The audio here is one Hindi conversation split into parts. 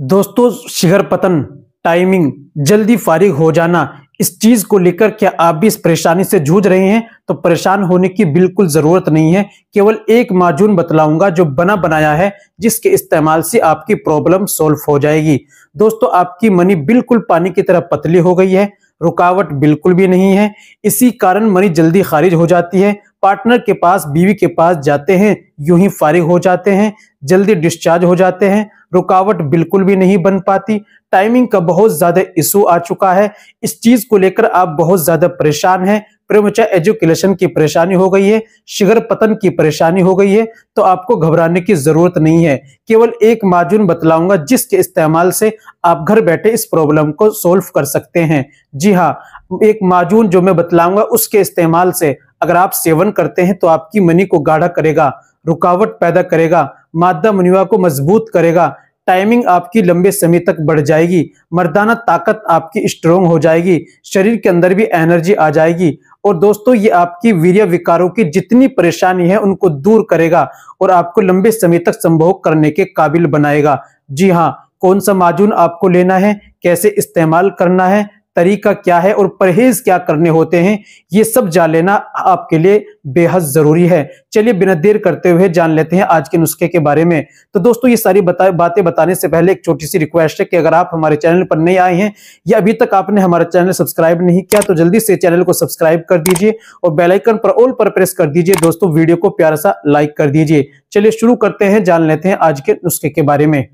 दोस्तों, शिखर पतन, टाइमिंग, जल्दी फारिग हो जाना, इस चीज को लेकर क्या आप भी इस परेशानी से जूझ रहे हैं? तो परेशान होने की बिल्कुल जरूरत नहीं है। केवल एक माजून बतलाऊंगा जो बना बनाया है, जिसके इस्तेमाल से आपकी प्रॉब्लम सॉल्व हो जाएगी। दोस्तों, आपकी मनी बिल्कुल पानी की तरह पतली हो गई है, रुकावट बिल्कुल भी नहीं है। इसी कारण मनी जल्दी खारिज हो जाती है। पार्टनर के पास, बीवी के पास जाते हैं, यूं ही फारिग हो जाते हैं, जल्दी डिस्चार्ज हो जाते हैं, रुकावट बिल्कुल भी नहीं बन पाती। टाइमिंग का बहुत ज्यादा इशू आ चुका है। इस चीज को लेकर आप बहुत ज्यादा परेशान हैं। प्रीमैच्योर एजुकेशन की परेशानी हो गई है, शिखर पतन की परेशानी हो गई है, तो आपको घबराने की जरूरत नहीं है। केवल एक माजून बतलाऊंगा जिसके इस्तेमाल से आप घर बैठे इस प्रॉब्लम को सोल्व कर सकते हैं। जी हाँ, एक माजून जो मैं बतलाऊंगा उसके इस्तेमाल से अगर आप सेवन करते हैं तो आपकी मनी को गाढ़ा करेगा, रुकावट पैदा करेगा, मादा मुनिवा को मजबूत करेगा, टाइमिंग आपकी लंबे समय तक बढ़ जाएगी, मर्दाना ताकत आपकी स्ट्रोंग हो जाएगी, शरीर के अंदर भी एनर्जी आ जाएगी। और दोस्तों, ये आपकी वीर्य विकारों की जितनी परेशानी है उनको दूर करेगा और आपको लंबे समय तक संभोग करने के काबिल बनाएगा। जी हाँ, कौन सा माजून आपको लेना है, कैसे इस्तेमाल करना है, तरीका क्या है और परहेज क्या करने होते हैं, ये सब जान लेना आपके लिए बेहद जरूरी है। चलिए बिना देर करते हुए जान लेते हैं आज के नुस्खे के बारे में। तो दोस्तों, ये सारी बातें बताने से पहले एक छोटी सी रिक्वेस्ट है कि अगर आप हमारे चैनल पर नए आए हैं या अभी तक आपने हमारा चैनल सब्सक्राइब नहीं किया तो जल्दी से चैनल को सब्सक्राइब कर दीजिए और बेल आइकन पर ऑल पर प्रेस कर दीजिए। दोस्तों, वीडियो को प्यारा सा लाइक कर दीजिए। चलिए शुरू करते हैं, जान लेते हैं आज के नुस्खे के बारे में।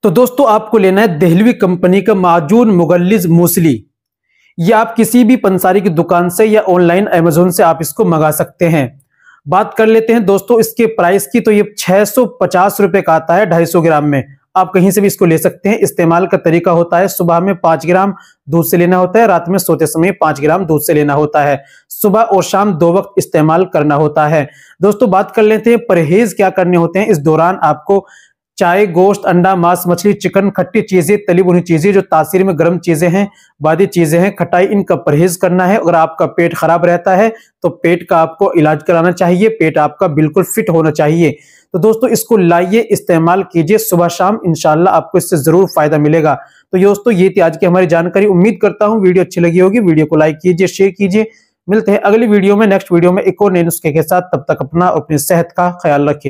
तो दोस्तों, आपको लेना है देहलवी कंपनी का माजून मुगल्लिज मूसली। ये आप किसी भी पंसारी की दुकान से या ऑनलाइन अमेज़न से आप इसको मंगा सकते हैं। बात कर लेते हैं दोस्तों इसके प्राइस की। तो ये 650 रुपए का आता है 250 ग्राम में। आप कहीं से भी इसको ले सकते हैं। इस्तेमाल का तरीका होता है, सुबह में 5 ग्राम दूध से लेना होता है, रात में सोते समय 5 ग्राम दूध से लेना होता है। सुबह और शाम 2 वक्त इस्तेमाल करना होता है। दोस्तों, बात कर लेते हैं परहेज क्या करने होते हैं। इस दौरान आपको चाय, गोश्त, अंडा, मांस, मछली, चिकन, खट्टी चीजें, तली भुनी चीजें, जो तासीर में गर्म चीजें हैं, बादी चीजें हैं, खटाई, इनका परहेज करना है। अगर आपका पेट खराब रहता है तो पेट का आपको इलाज कराना चाहिए। पेट आपका बिल्कुल फिट होना चाहिए। तो दोस्तों, इसको लाइए, इस्तेमाल कीजिए सुबह शाम, इंशाल्लाह आपको इससे जरूर फायदा मिलेगा। तो दोस्तों, ये थी आज की हमारी जानकारी। उम्मीद करता हूं वीडियो अच्छी लगी होगी। वीडियो को लाइक कीजिए, शेयर कीजिए। मिलते हैं अगली वीडियो में, नेक्स्ट वीडियो में एक और नए नुस्खे के साथ। तब तक अपना और अपनी सेहत का ख्याल रखिए।